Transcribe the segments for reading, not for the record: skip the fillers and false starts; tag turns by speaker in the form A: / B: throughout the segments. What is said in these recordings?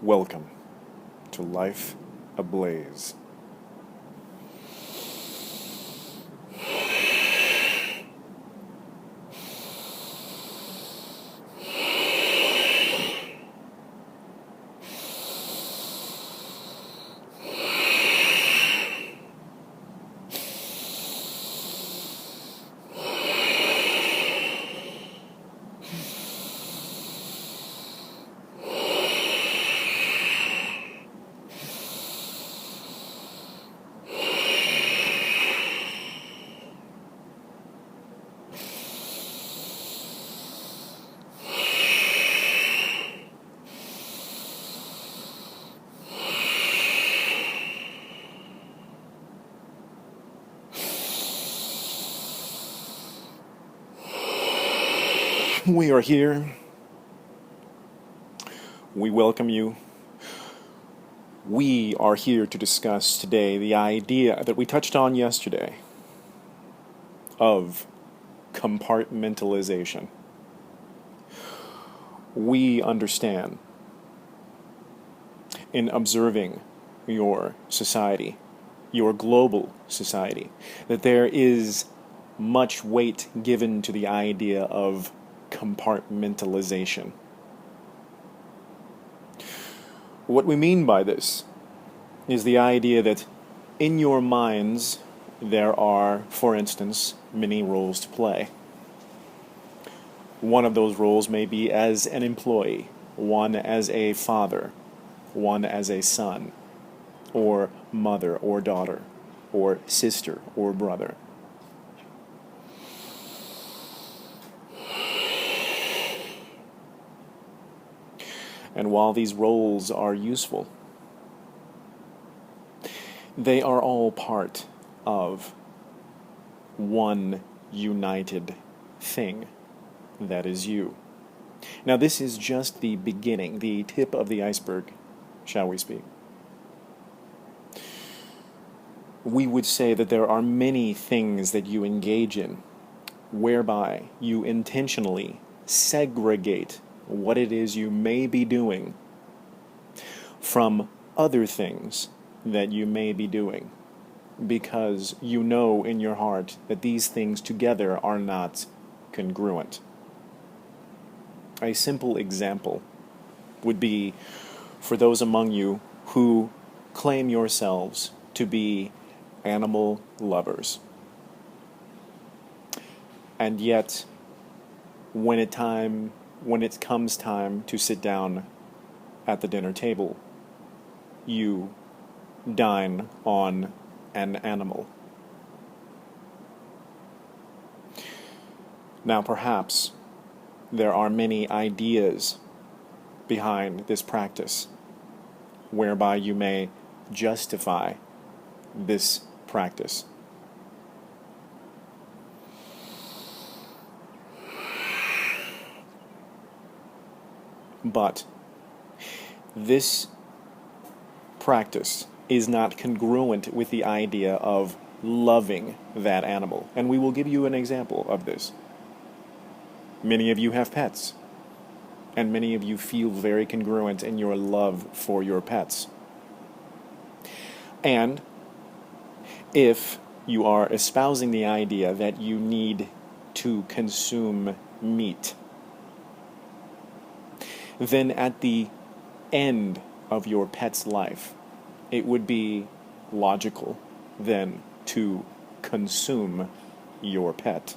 A: Welcome to Life Ablaze. We are here. We welcome you. We are here to discuss today the idea that we touched on yesterday of compartmentalization. We understand in observing your society, your global society, that there is much weight given to the idea of compartmentalization. What we mean by this is the idea that in your minds there are, for instance, many roles to play. One of those roles may be as an employee, one as a father, one as a son, or mother or daughter, or sister or brother. And while these roles are useful, they are all part of one united thing that is you. Now, this is just the beginning, the tip of the iceberg, shall we speak. We would say that there are many things that you engage in whereby you intentionally segregate what it is you may be doing from other things that you may be doing, because you know in your heart that these things together are not congruent. A simple example would be for those among you who claim yourselves to be animal lovers. And yet, when it comes time to sit down at the dinner table, you dine on an animal. Now, perhaps there are many ideas behind this practice whereby you may justify this practice. But this practice is not congruent with the idea of loving that animal. And we will give you an example of this. Many of you have pets, and many of you feel very congruent in your love for your pets. And if you are espousing the idea that you need to consume meat, then at the end of your pet's life, it would be logical then to consume your pet.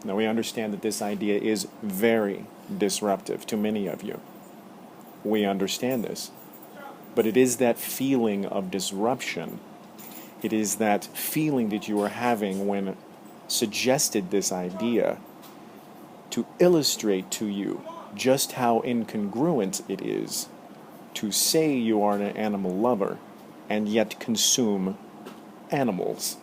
A: Now, we understand that this idea is very disruptive to many of you. We understand this. But it is that feeling of disruption, it is that feeling that you are having when suggested this idea to illustrate to you just how incongruent it is to say you are an animal lover and yet consume animals.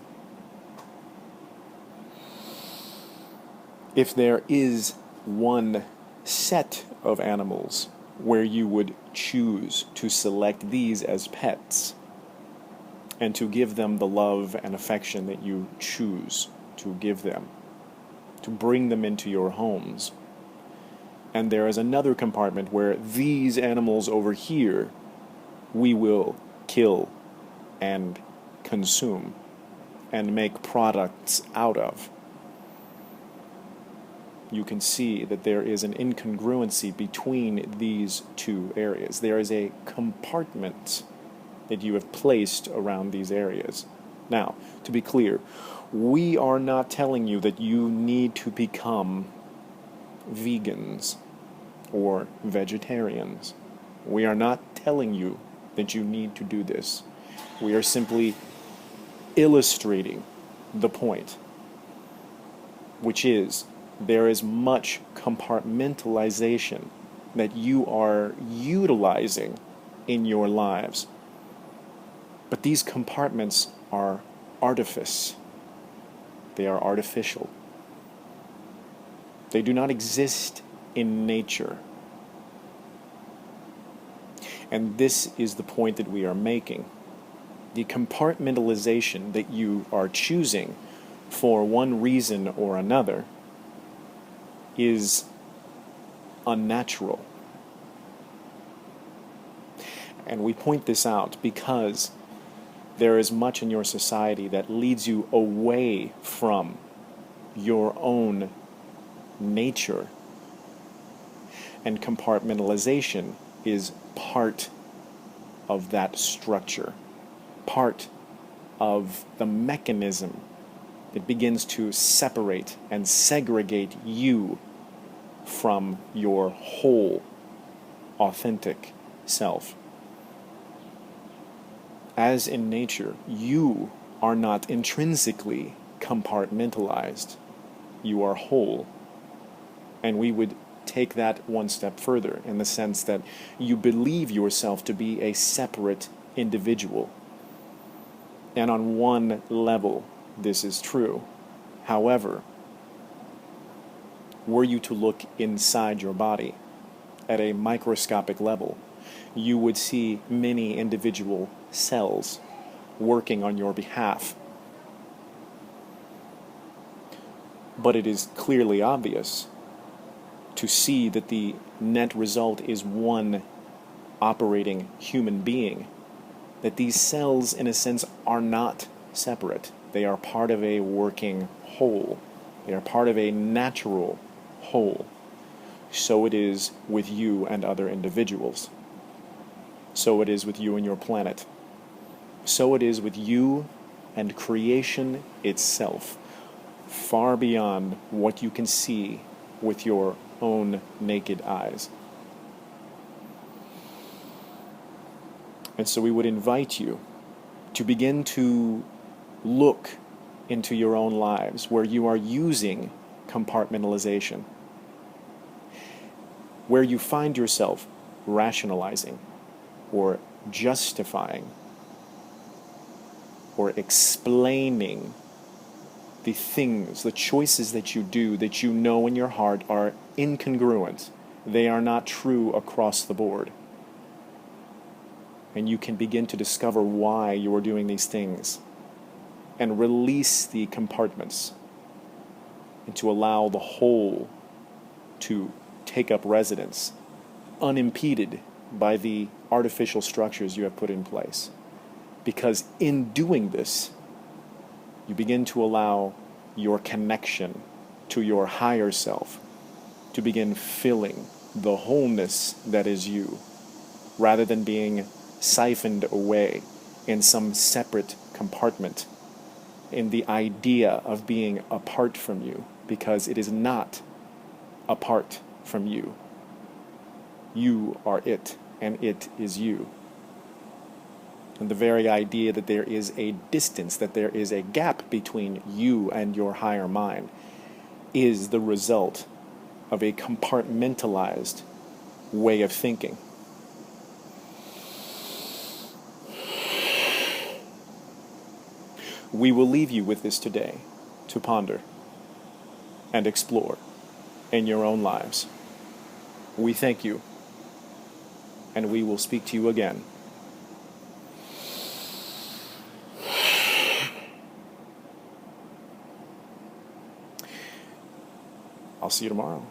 A: If there is one set of animals where you would choose to select these as pets and to give them the love and affection that you choose to give them, to bring them into your homes, And there is another compartment where these animals over here we will kill and consume and make products out of. You can see that there is an incongruency between these two areas. There is a compartment that you have placed around these areas. Now, to be clear, we are not telling you that you need to become vegans or vegetarians. We are not telling you that you need to do this. We are simply illustrating the point, which is there is much compartmentalization that you are utilizing in your lives. But these compartments are artifice. They are artificial. They do not exist in nature. And this is the point that we are making. The compartmentalization that you are choosing for one reason or another is unnatural. And we point this out because there is much in your society that leads you away from your own nature. And compartmentalization is part of that structure, part of the mechanism that begins to separate and segregate you from your whole, authentic self. As in nature, you are not intrinsically compartmentalized. You are whole. And we would take that one step further in the sense that you believe yourself to be a separate individual. And on one level, this is true. However, were you to look inside your body at a microscopic level, you would see many individual cells working on your behalf. But it is clearly obvious to see that the net result is one operating human being, that these cells, in a sense, are not separate. They are part of a working whole. They are part of a natural whole. So it is with you and other individuals. So it is with you and your planet. So it is with you and creation itself, far beyond what you can see with your own naked eyes. And so we would invite you to begin to look into your own lives where you are using compartmentalization, where you find yourself rationalizing or justifying or explaining the things, the choices that you do that you know in your heart are incongruent. They are not true across the board. And you can begin to discover why you are doing these things and release the compartments and to allow the whole to take up residence unimpeded by the artificial structures you have put in place. Because in doing this, you begin to allow your connection to your higher self to begin filling the wholeness that is you, rather than being siphoned away in some separate compartment in the idea of being apart from you, because it is not apart from you. You are it, and it is you. And the very idea that there is a distance, that there is a gap between you and your higher mind, is the result of a compartmentalized way of thinking. We will leave you with this today to ponder and explore in your own lives. We thank you, and we will speak to you again. I'll see you tomorrow.